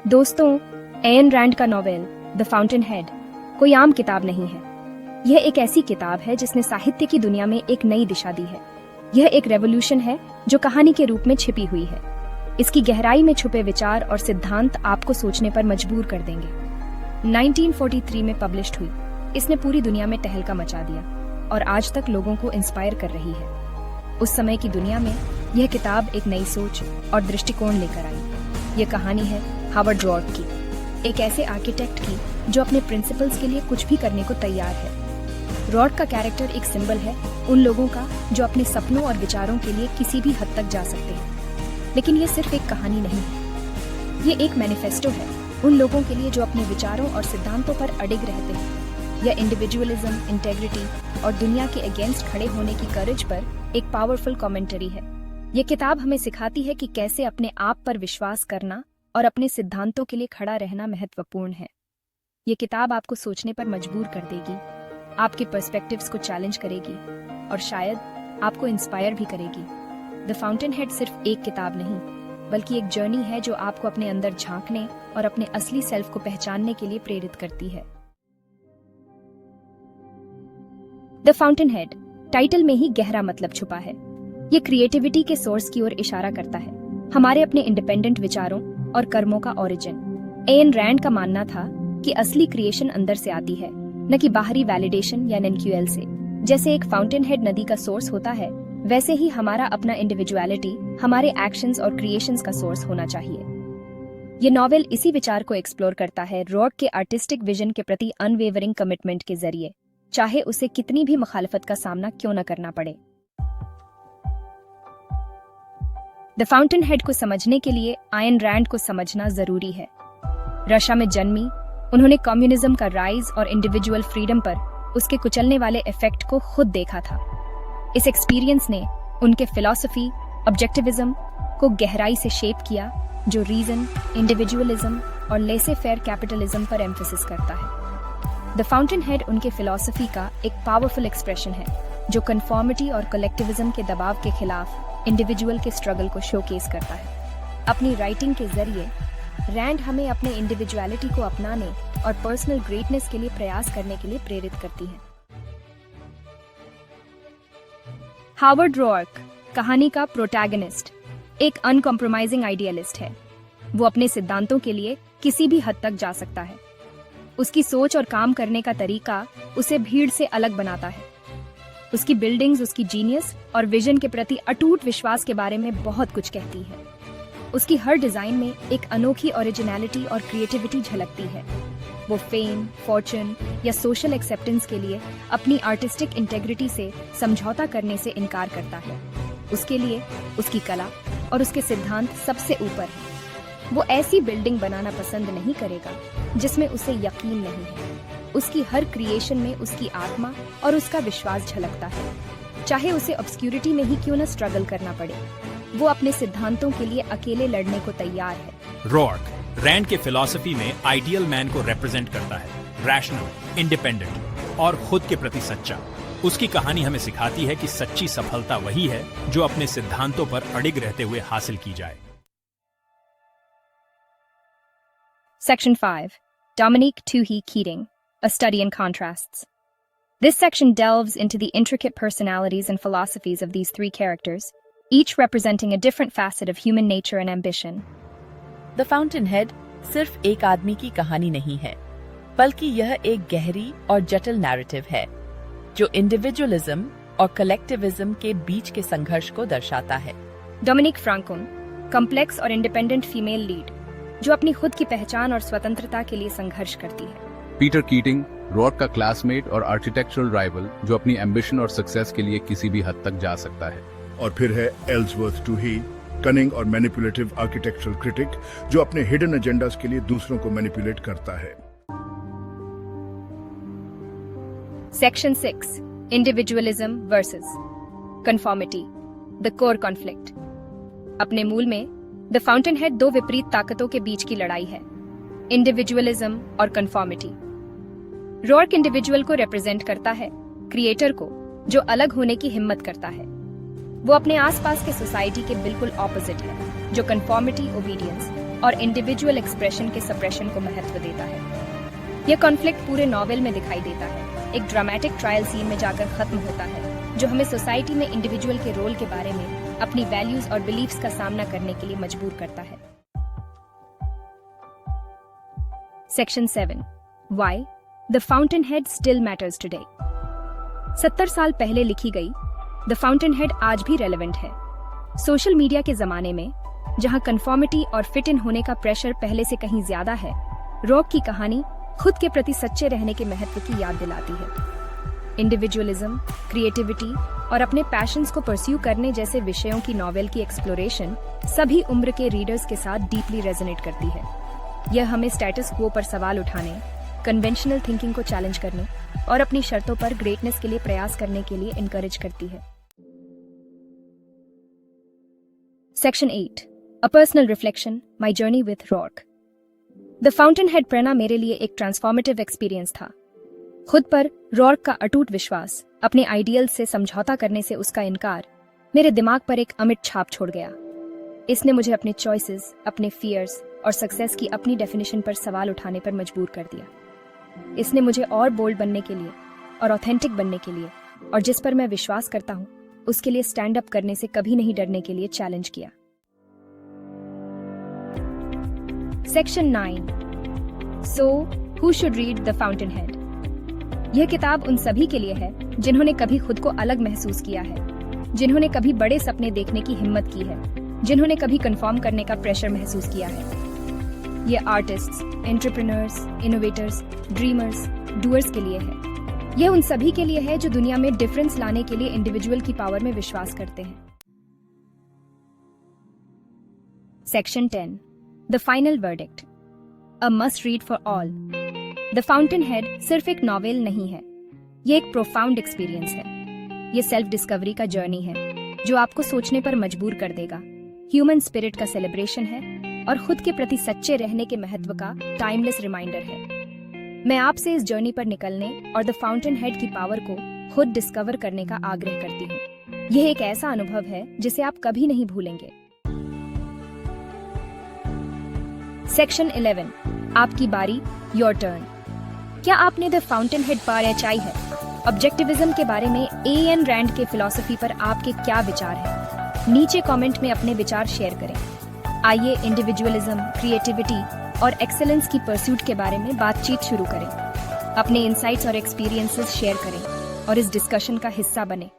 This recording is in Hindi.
दोस्तों, एन रैंड का नॉवेल द फाउंटेन हेड कोई आम किताब नहीं है। यह एक ऐसी किताब है जिसने साहित्य की दुनिया में एक नई दिशा दी है। यह एक रेवोल्यूशन है जो कहानी के रूप में छिपी हुई है। इसकी गहराई में छुपे विचार और सिद्धांत आपको सोचने पर मजबूर कर देंगे। 1943 में पब्लिश्ड हुई, इसने पूरी दुनिया में तहलका मचा दिया और आज तक लोगों को इंस्पायर कर रही है। उस समय की दुनिया में यह किताब एक नई सोच और दृष्टिकोण लेकर आई। यह कहानी है हावर्ड रॉर्क की, एक ऐसे आर्किटेक्ट की जो अपने प्रिंसिपल्स के लिए कुछ भी करने को तैयार है। रॉर्क का कैरेक्टर एक सिंबल है उन लोगों का जो अपने सपनों और विचारों के लिए किसी भी हद तक जा सकते हैं। लेकिन ये सिर्फ एक कहानी नहीं है, ये एक मैनिफेस्टो है उन लोगों के लिए जो अपने विचारों और सिद्धांतों पर अडिग रहते हैं। यह इंडिविजुअलिज्म, इंटेग्रिटी और दुनिया के अगेंस्ट खड़े होने की करेज पर एक पावरफुल कमेंटरी है। यह किताब हमें सिखाती है कि कैसे अपने आप पर विश्वास करना और अपने सिद्धांतों के लिए खड़ा रहना महत्वपूर्ण है। ये किताब आपको सोचने पर मजबूर कर देगी, आपके पर्सपेक्टिव्स को चैलेंज करेगी और शायद आपको इंस्पायर भी करेगी। द फाउंटेन हेड सिर्फ एक किताब नहीं, बल्कि एक जर्नी है जो आपको अपने अंदर झांकने और अपने असली सेल्फ को पहचानने के लिए प्रेरित करती है। द फाउंटेन हेड टाइटल में ही गहरा मतलब छुपा है। ये क्रिएटिविटी के सोर्स की ओर इशारा करता है, हमारे अपने इंडिपेंडेंट विचारों और कर्मों का ओरिजिन। एन रैंड का मानना था कि असली क्रिएशन अंदर से आती है, न कि बाहरी वैलिडेशन या एनक्यूएल से। जैसे एक फाउंटेन हेड नदी का सोर्स होता है, वैसे ही हमारा अपना इंडिविजुअलिटी हमारे एक्शंस और क्रिएशंस का सोर्स होना चाहिए। ये नॉवेल इसी विचार को एक्सप्लोर करता है, रॉर्क के आर्टिस्टिक विजन के प्रति अनवेवरिंग कमिटमेंट के जरिए, चाहे उसे कितनी भी मुखालफत का सामना क्यों न करना पड़े। द फाउंटेन हेड को समझने के लिए आयन रैंड को समझना जरूरी है। रशिया में जन्मी, उन्होंने कम्युनिज्म का राइज और इंडिविजुअल फ्रीडम पर उसके कुचलने वाले इफेक्ट को खुद देखा था। इस एक्सपीरियंस ने उनके फिलॉसफी, ऑब्जेक्टिविज्म को गहराई से शेप किया, जो रीजन, इंडिविजुअलिज्म और लेसे फेयर कैपिटलिज्म पर एम्फेसिस करता है। द फाउंटेन हेड उनके फिलॉसफी का एक पावरफुल एक्सप्रेशन है, जो कन्फॉर्मिटी और कलेक्टिविज्म के दबाव के खिलाफ इंडिविजुअल के स्ट्रगल को शोकेस करता है। अपनी राइटिंग के जरिए रैंड हमें अपने इंडिविजुअलिटी को अपनाने और पर्सनल ग्रेटनेस के लिए प्रयास करने के लिए प्रेरित करती है। हावर्ड रॉर्क कहानी का प्रोटैगनिस्ट एक अनकॉम्प्रोमाइजिंग आइडियलिस्ट है। वो अपने सिद्धांतों के लिए किसी भी हद तक जा सकता है। उसकी सोच और काम करने का तरीका उसे भीड़ से अलग बनाता है। उसकी बिल्डिंग्स उसकी जीनियस और विजन के प्रति अटूट विश्वास के बारे में बहुत कुछ कहती है। उसकी हर डिजाइन में एक अनोखी ओरिजिनलिटी और क्रिएटिविटी झलकती है। वो फेम, फॉर्चून या सोशल एक्सेप्टेंस के लिए अपनी आर्टिस्टिक इंटेग्रिटी से समझौता करने से इनकार करता है। उसके लिए उसकी कला और उसके सिद्धांत सबसे ऊपर है। वो ऐसी बिल्डिंग बनाना पसंद नहीं करेगा जिसमें उसे यकीन नहीं है। उसकी हर क्रिएशन में उसकी आत्मा और उसका विश्वास झलकता है, चाहे उसे ऑब्स्क्यूरिटी में ही क्यों न स्ट्रगल करना पड़े। वो अपने सिद्धांतों के लिए अकेले लड़ने को तैयार है। रॉर्क रैंड के फिलॉसफी में आइडियल मैन को रिप्रेजेंट करता है, रैशनल, इंडिपेंडेंट और खुद के प्रति सच्चा। उसकी कहानी हमें सिखाती है कि सच्ची सफलता वही है जो अपने सिद्धांतों पर अडिग रहते हुए हासिल की जाए। Section 5. Dominique Tuohy Keating, A Study in Contrasts. This section delves into the intricate personalities and philosophies of these three characters, each representing a different facet of human nature and ambition. The Fountainhead सिर्फ एक आदमी की कहानी नहीं है, बल्कि यह एक गहरी और जटिल नैरेटिव है, जो इंडिविजुअलिज्म और कलेक्टिविज्म के बीच के संघर्ष को दर्शाता है। डोमिनिक फ्रांकोन, कॉम्प्लेक्स और इंडिपेंडेंट फीमेल लीड, जो अपनी खुद की पहचान और स्वतंत्रता के लिए संघर्ष करती है। पीटर कीटिंग, रॉर्क का क्लासमेट और आर्किटेक्चरल राइवल, जो अपनी एम्बिशन और सक्सेस के लिए किसी भी हद तक जा सकता है। और फिर है एल्सवर्थ टूही, कनिंग और मैनिपुलेटिव आर्किटेक्चरल क्रिटिक, जो अपने हिडन एजेंडास के लिए दूसरों को मैनिपुलेट करता है। Section 6. Individualism versus Conformity. The core conflict. अपने मूल में द फाउंटेन हेड दो विपरीत ताकतों के बीच की लड़ाई है, इंडिविजुअलिज्म और कन्फॉर्मिटी। रॉर्क इंडिविजुअल को रिप्रेजेंट करता है, क्रिएटर को, जो अलग होने की हिम्मत करता है। वो अपने आसपास के सोसाइटी के बिल्कुल ऑपोजिट है, जो कन्फॉर्मिटी, ओबीडियंस और इंडिविजुअल एक्सप्रेशन के सप्रेशन को महत्व देता है। यह कॉन्फ्लिक्ट पूरे नॉवेल में दिखाई देता है, एक ड्रामेटिक ट्रायल सीन में जाकर खत्म होता है, जो हमें सोसाइटी में इंडिविजुअल के रोल के बारे में अपनी वैल्यूज और बिलीफ्स का सामना करने के लिए मजबूर करता है। Section 7 why the fountain head still matters today. 70 साल पहले लिखी गई द फाउंटेन हेड आज भी रेलेवेंट है। सोशल मीडिया के जमाने में जहां कन्फॉर्मिटी और फिट इन होने का प्रेशर पहले से कहीं ज्यादा है, रॉक की कहानी खुद के प्रति सच्चे रहने के महत्व की याद दिलाती है। इंडिविजुअलिज्म, क्रिएटिविटी और अपने पैशंस को परस्यू करने जैसे विषयों की नॉवेल की एक्सप्लोरेशन सभी उम्र के रीडर्स के साथ डीपली रेजोनेट करती है। यह हमें स्टेटस क्वो पर सवाल उठाने, कन्वेंशनल थिंकिंग को चैलेंज करने और अपनी शर्तों पर ग्रेटनेस के लिए प्रयास करने के लिए इनकरेज करती है। Section 8 a personal reflection, my journey with rock. The fountain head पढ़ना मेरे लिए एक ट्रांसफॉर्मेटिव एक्सपीरियंस था। खुद पर रॉर्क का अटूट विश्वास, अपने आइडियल से समझौता करने से उसका इनकार मेरे दिमाग पर एक अमिट छाप छोड़ गया। इसने मुझे अपने चॉइसेस, अपने फियर्स और सक्सेस की अपनी डेफिनेशन पर सवाल उठाने पर मजबूर कर दिया। इसने मुझे और बोल्ड बनने के लिए और ऑथेंटिक बनने के लिए और जिस पर मैं विश्वास करता हूं उसके लिए स्टैंड अप करने से कभी नहीं डरने के लिए चैलेंज किया। Section 9 so who should read the fountain head. यह किताब उन सभी के लिए है जिन्होंने कभी खुद को अलग महसूस किया है, जिन्होंने कभी बड़े सपने देखने की हिम्मत की है, जिन्होंने कभी कंफर्म करने का प्रेशर महसूस किया है। ये artists, entrepreneurs, innovators, dreamers, doers के लिए है। यह उन सभी के लिए है जो दुनिया में डिफरेंस लाने के लिए इंडिविजुअल की पावर में विश्वास करते हैं। Section 10 the final verdict, a must read for all. The fountain head सिर्फ एक नॉवेल नहीं है, ये एक प्रोफाउंड एक्सपीरियंस है। ये सेल्फ डिस्कवरी का जर्नी है जो आपको सोचने पर मजबूर कर देगा, ह्यूमन स्पिरिट का सेलिब्रेशन है और खुद के प्रति सच्चे रहने के महत्व का टाइमलेस रिमाइंडर है। मैं आपसे इस जर्नी पर निकलने और द फाउंटेन हेड की पावर को खुद डिस्कवर करने का आग्रह करती हूँ। यह एक ऐसा अनुभव है जिसे आप कभी नहीं भूलेंगे। सेक्शन 11 आपकी बारी, योर टर्न। क्या आपने द फाउंटेन हेड पढ़ा है? ऑब्जेक्टिविज्म के बारे में एन रैंड के फिलॉसफी पर आपके क्या विचार हैं? नीचे कमेंट में अपने विचार शेयर करें। आइए इंडिविजुअलिज्म, क्रिएटिविटी और एक्सेलेंस की परस्यूट के बारे में बातचीत शुरू करें। अपने इनसाइट्स और एक्सपीरियंसेस शेयर करें और इस डिस्कशन का हिस्सा बने।